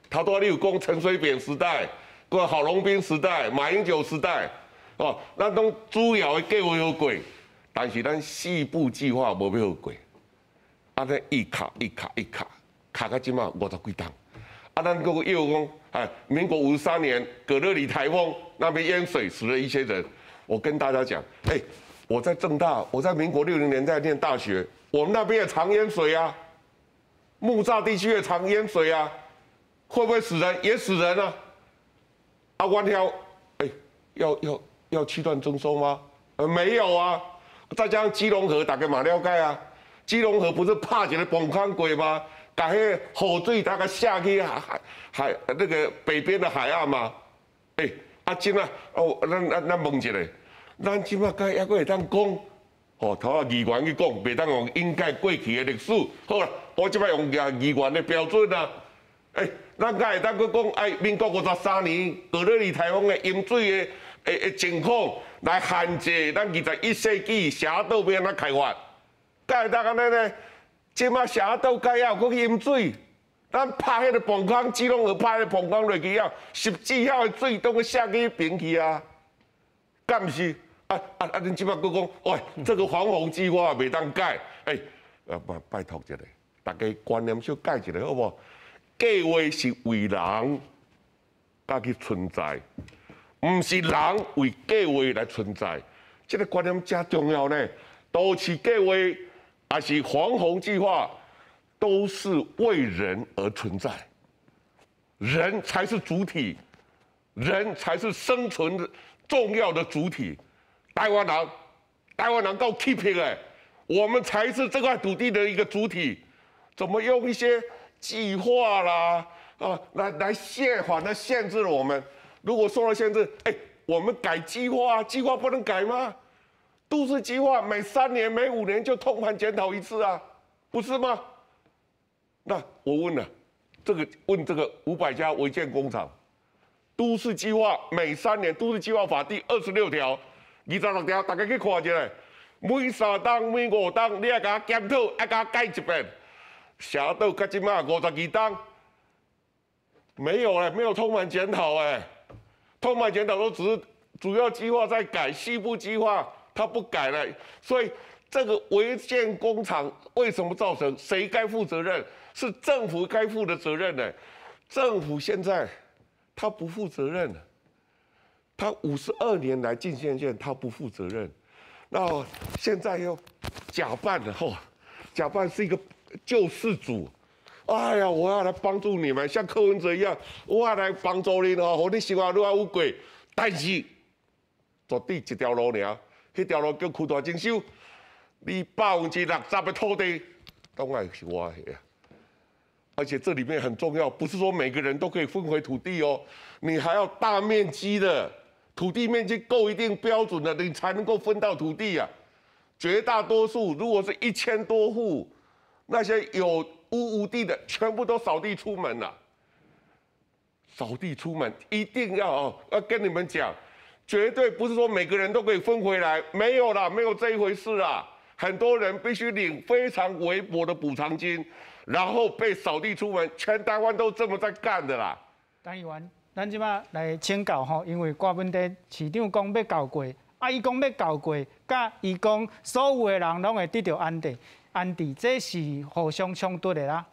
头拄你有讲陈水扁时代、个郝龙斌时代、马英九时代，哦，咱拢主要的计划好过，但是咱细部计划无要好过，啊，咱一卡卡到即马50几档，啊，咱又讲。哎，民国53年葛乐里台风那边淹水死了一些人，我跟大家讲，我在政大，我在民国60年代念大学，我们那边也常淹水啊，木栅地区也常淹水啊，会不会死人？也死人啊！啊，弯条，要区段征收吗？没有啊，再加上基隆河，大家嘛了解啊，基隆河不是拍一个崩坑过吗？把迄雨水大概下去海那个北边的海岸嘛，今啊咱问一下，咱即马该还阁会当讲，头议员去讲，袂当用应该过去的历史。好啦，我即摆用议员的标准啊，咱该会当去讲，民国53年葛乐里台风的淹水的情况来限制咱21世纪社道要安怎开发，该会当安尼呢？即马社道该要搁淹水，咱拍迄个棚坑，基隆河拍迄个棚坑落去啊，10几晓的水都会下去边去啊，敢毋是？恁即马搁讲，喂，这个防洪计划袂当改，拜托一下，大家观念小改一下好无？计划是为人家去存在，毋是人为计划来存在，这个观念真重要呢。都市计划。还是防洪计划，都是为人而存在，人才是主体，人才是生存的重要的主体。台湾人够 keep 哎，我们才是这块土地的一个主体。怎么用一些计划啦来限制了我们？如果说了限制，我们改计划，计划不能改吗？都市计划每3年、每5年就通盘检讨一次啊，不是吗？那我问了，问这个500家违建工厂，都市计划每3年，都市计划法第26条、26条，大家去看一下，每3档、每5档，你要给他检讨，要给他改一遍。社道到今嘛52档，没有没有通盘检讨通盘检讨都只是主要计划在改，西部计划。他不改了，所以这个违建工厂为什么造成？谁该负责任？是政府该负的责任呢？政府现在他不负责任了，他52年来进县建，他不负责任，那现在又假扮了假扮是一个救世主，哎呀，我要来帮助你们，像柯文哲一样，我要来帮助你让你生活愈来愈贵，但是绝对一条路尔。迄条路叫区大征收，你60%的土地当然是我的啊。而且这里面很重要，不是说每个人都可以分回土地哦，你还要大面积的土地面积够一定标准的，你才能够分到土地啊。绝大多数如果是1000多户，那些有无地的，全部都扫地出门了。扫地出门一定要哦，要跟你们讲，绝对不是说每个人都可以分回来，没有啦，没有这一回事啦。很多人必须领非常微薄的补偿金，然后被扫地出门，全台湾都这么在干的啦。
陈议员，咱即马来请教吼，因为大问题市长讲要交过，伊讲要交过，甲伊讲所有的人拢会得到安定，这是互相冲突的啦。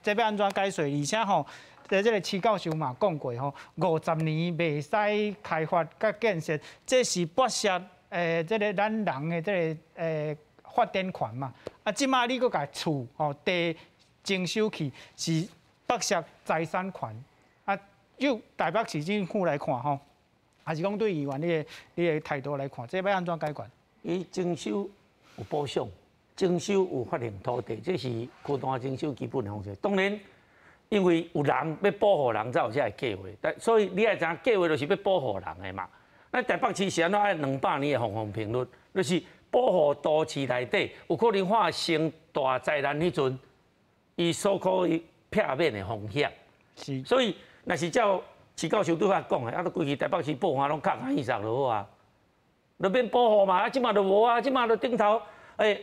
这要安怎解说？而且吼，在这个徐教授嘛讲过吼，50年袂使开发甲建设，这是剥削这个咱人的这个发展权嘛。即马你佫甲厝地征收去，是剥削财产权。就台北市政府来看吼，还是讲对议员你的态度来看，这要安怎解决？
伊征收有补偿，征收有发行土地，这是区段征收基本的方式。当然，因为有人要保护人，才有这个计划。所以你爱知影计划就是要保护人的嘛。咱台北市是安怎爱200年的风平率，就是保护都市内底有可能发生大灾难迄阵，伊所可以避免的风险。
是，
所以。若是照徐教授对我讲的，规期台北市保护拢较安逸上就好啊，就免保护嘛，即马就无啊，即马就顶头，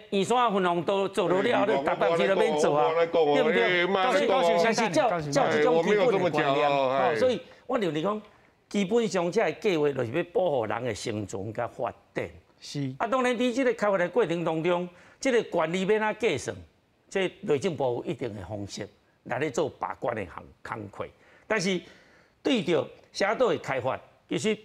圆山分红都做了了，台北市就免做啊，对不对？
教授
但是照这种基本的观念，所以我就是讲，基本上这个计划就是要保护人的生存甲发展。
是。
当然伫这个开发的过程当中，这个管理要怎计算，这内政部有一定的方式来咧做把关的工课。但是对着社岛的开发，其实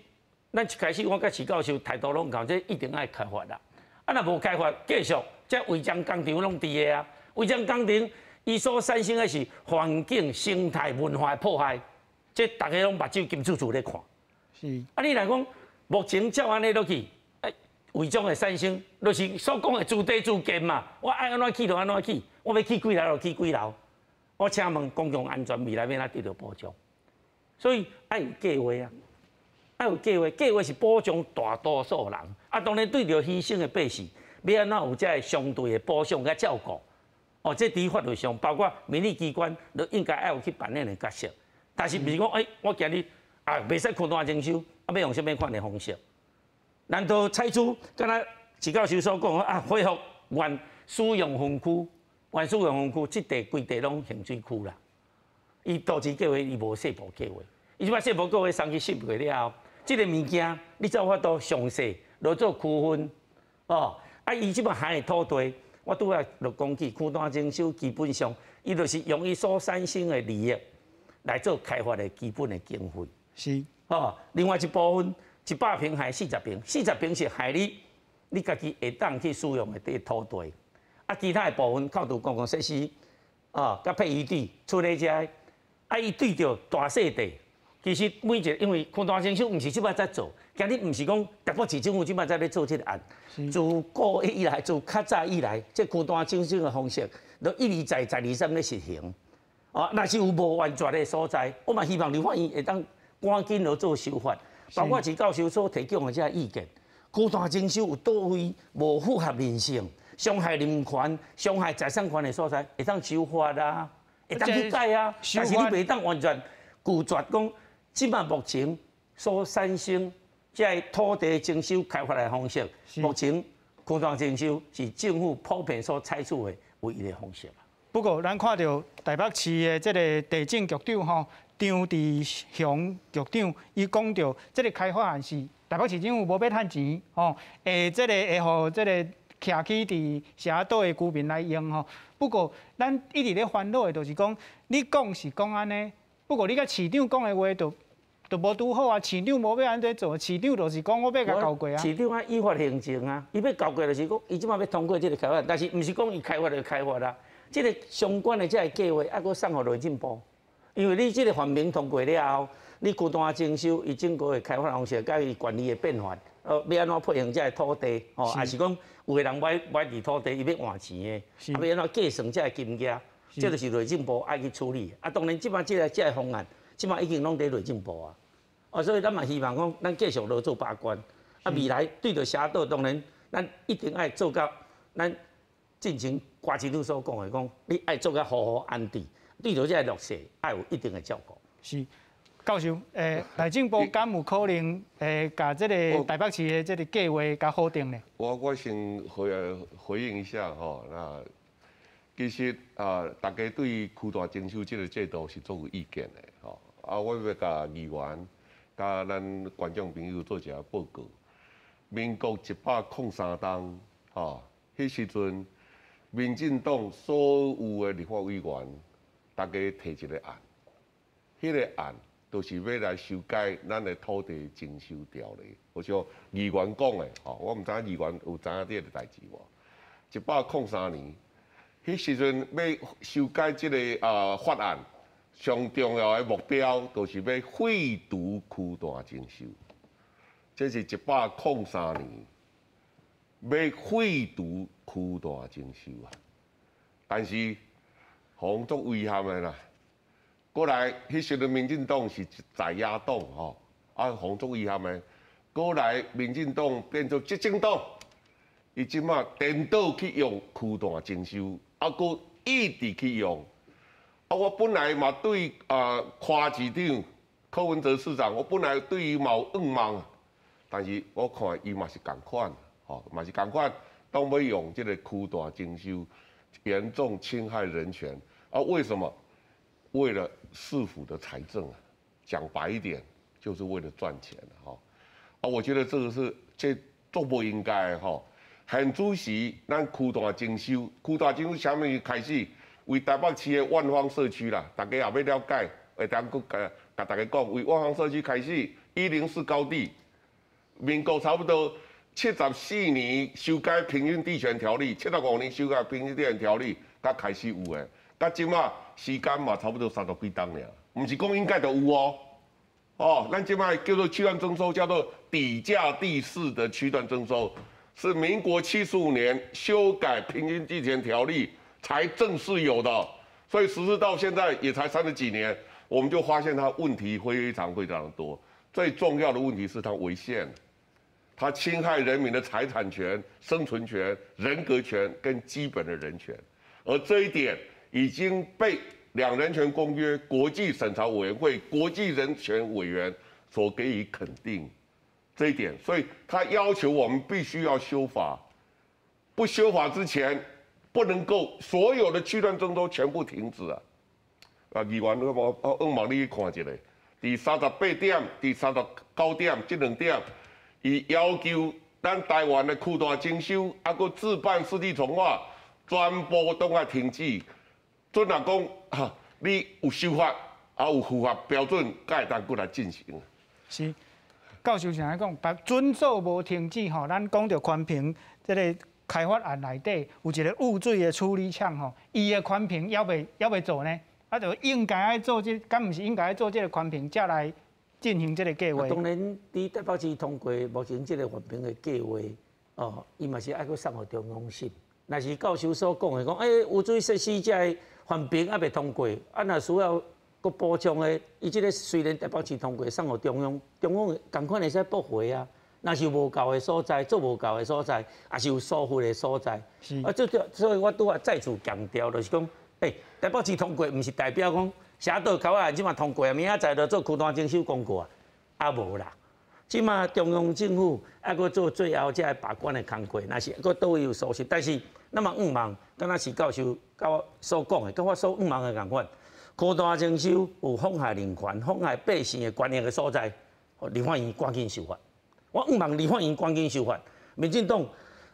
咱一开始我甲徐教授态度拢讲，这一定爱开发啦。若无开发，继续这违章工厂拢伫个啊。违章工厂伊所产生的是环境、生态、文化的破坏，这大家拢目睭金楚楚咧看。
是。
你来讲，目前照安尼落去，违章的产生，就是所讲的自地自建嘛。我爱安怎起就安怎起，我要起几楼就起几楼。我请问公共安全未来要哪得到保障？所以爱有计划啊，爱有计划，计划是保障大多数人。当然对着牺牲的百姓，要安怎有这相对的保障甲照顾？这伫法律上，包括民力机关都应该爱有去扮演的角色。但是不是讲，我今日袂使区段征收，要用什么款的方式？难道采取敢若徐教授所讲恢复原使用分区？原使用分区，即地规地拢行水区啦。伊都市计划伊无细部计划，伊即摆细部计划送去10月了后，即个物件你才有法度详细落做区分。伊即摆还的土地，我拄仔就讲起区段征收，基本上伊就是用伊所产生的利益来做开发的基本的经费。
是。
另外一部分100平还40平，40平是害你家己会当去使用的土地。其他的部分靠除公共设施，甲配余地处理遮，伊对着大细地，其实每一个因为区段征收，毋是即摆才做，今日毋是讲台北市政府即摆才咧做即个案，自古以来，自较早以来，即区段征收的方式，都一而再，再而三咧实行。若是有无完全的所在，我嘛希望立法院会当赶紧落做修法，包括是教授所提供的这意见，区段征收有倒位无符合人性。伤害人权、伤害财产权的所在，会当修法啊，会当去改啊。但是你袂当完全拒绝讲，即摆目前所产生这土地征收开发的方式，目前区段征收是政府普遍所采取的唯一的方式。
不过，咱看到台北市的这个地政局长张志雄局长，伊讲到这个开发案是台北市政府无要趁钱，这个会互这个。徛起伫社岛的居民来用吼，不过咱一直咧烦恼的，就是讲你讲是讲安尼，不过你甲市长讲的话就无拄好啊。市长无要安怎做，市长就是讲我要甲交过啊。
市长啊依法行政啊，伊要交过就是讲，伊即马要通过这个开发，但是毋是讲伊开发就开发啦。这个相关的这个计划，搁送互内政部，因为你这个环评通过了后，你区段征收伊整个的开发方式，甲伊管理的变化。要安怎配合这个土地，还是讲有个人买地土地，伊要换钱的，啊，要安怎计算这个金额，这就是内政部爱去处理。啊，当然即摆这个方案，即摆已经拢伫内政部啊。哦，所以咱嘛希望讲，咱继续落做把关。啊，未来对着社道，当然咱一定爱做到，咱进行瓜市长所讲的，讲你爱做到好好安定，对着这个落实爱有一定的照顾。
是。教授，内政部敢有可能甲这个台北市的这个计划甲否定呢？
我先回应一下吼，那其实大家对于区大征收这个制度是足有意见的吼。我要甲议员、甲咱观众朋友做一下报告。民国103年，迄时阵，民进党所有的立法委员，大家提一个案，迄个案。都是要来修改咱的土地征收条例，好像议员讲的，我唔知影议员有知影这个代志无？103年，迄时阵要修改这个法案，上重要的目标就是要废除区大征收，这是103年要废除区大征收啊，但是互足遗憾的啦。过来，迄时阵民进党是在野党互足遗憾的。过来，民进党变做执政党，伊即马颠倒去用区大征收，佫一直去用。我本来嘛对夸市长柯文哲市长，我本来对伊嘛有恩望，但是我看伊嘛是共款，嘛是共款，当要用这个区大征收，严重侵害人权。为什么？为了市府的财政讲白一点，就是为了赚钱我觉得这做不应该现主席，咱区大征收啥物开始？为台北市的万方社区啦，大家也要了解，会当佮大家讲，为万方社区开始，104高地，民国差不多74年修改平均地权条例，75年修改平均地权条例，才开始有的。到即马时间嘛，差不多30几档尔，唔是讲应该就有咱即马叫做区段征收，叫做底价地式的区段征收，是民国75年修改平均地权条例才正式有的，所以实施到现在也才30几年，我们就发现它问题非常非常的多。最重要的问题是它违宪，它侵害人民的财产权、生存权、人格权跟基本的人权，而这一点已经被两人权公约、国际审查委员会、国际人权委员所给予肯定这一点，所以他要求我们必须要修法，不修法之前不能够所有的区段征收全部停止议员我望你去看一下，第38点、第39点这2点，伊要求咱台湾的区大征收，佫自办湿地重划，全部都要停止。准若讲你有修法，有符合标准，才会当过来进行。
是，教授常讲，准做无停止咱讲到宽屏这个开发案内底有一个污水的处理厂伊的宽屏要未做呢？就应该爱做敢毋是应该爱做这个宽屏，才来进行这个计划？
当然，伫台北市通过目前这个宽屏的计划，伊嘛是爱去送互中央审。若是教授所讲的，污水设施这个环评还未通过，若需要搁补充的，伊即个虽然台北市通过送互中央同款会使驳回啊。若是无够的所在，做无够的所在，也是有疏忽的所在。所以我拄啊再次强调，就是讲，台北市通过，毋是代表讲社道口啊，即马通过啊，明仔载就做区段征收公告啊，无啦。即马中央政府还搁做最后这把关的工作，若是搁倒位有疏失，但是咱嘛望，敢若是教授甲我所讲的，甲我所望的共款，区段征收有妨害人权、妨害百姓的权益的所在，立法院赶紧修法。我望立法院赶紧修法。民进党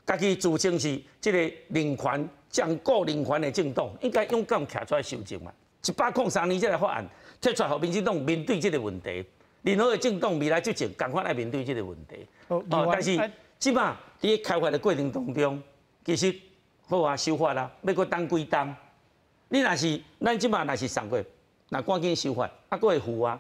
家己自称是这个人权、讲顾人权的政党，应该勇敢站出来受责嘛。103年这个法案提出来，互民进党面对这个问题。任何的政党未来执政，赶快来面对这个问题。但是即马伫开发的过程当中，其实好啊，修法啦，要搁等几冬。你若是咱即马若是送过，那赶紧修法，搁会付啊。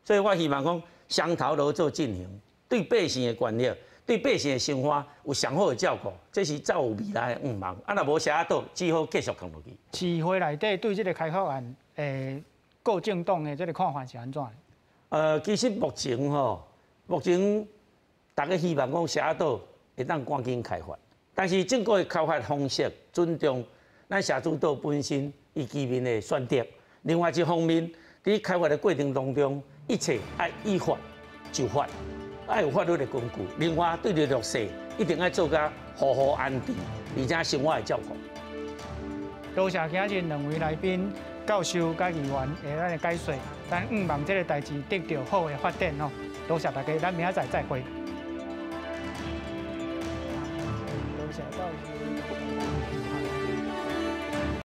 所以我希望讲双头路做进行，对百姓的权益，对百姓的生活有上好的照顾，这是造有未来的愿望。啊，若无写到，只好继续扛落去。
市会内底对这个开发案，各政党的这个看法是安怎？
其实目前大家希望讲写到会当赶紧开发，但是整个的开发方式尊重咱社主岛本身伊居民的选择。另外一方面，在开发的过程当中，一切要依法就法。要有法律的根据，另外对着弱势一定要做甲好好安置，而且生活的照顾。
多谢今日两位来宾教授甲议员的咱的解说，咱希望这个代志得到好的发展哦。多谢大家，咱明仔载再会。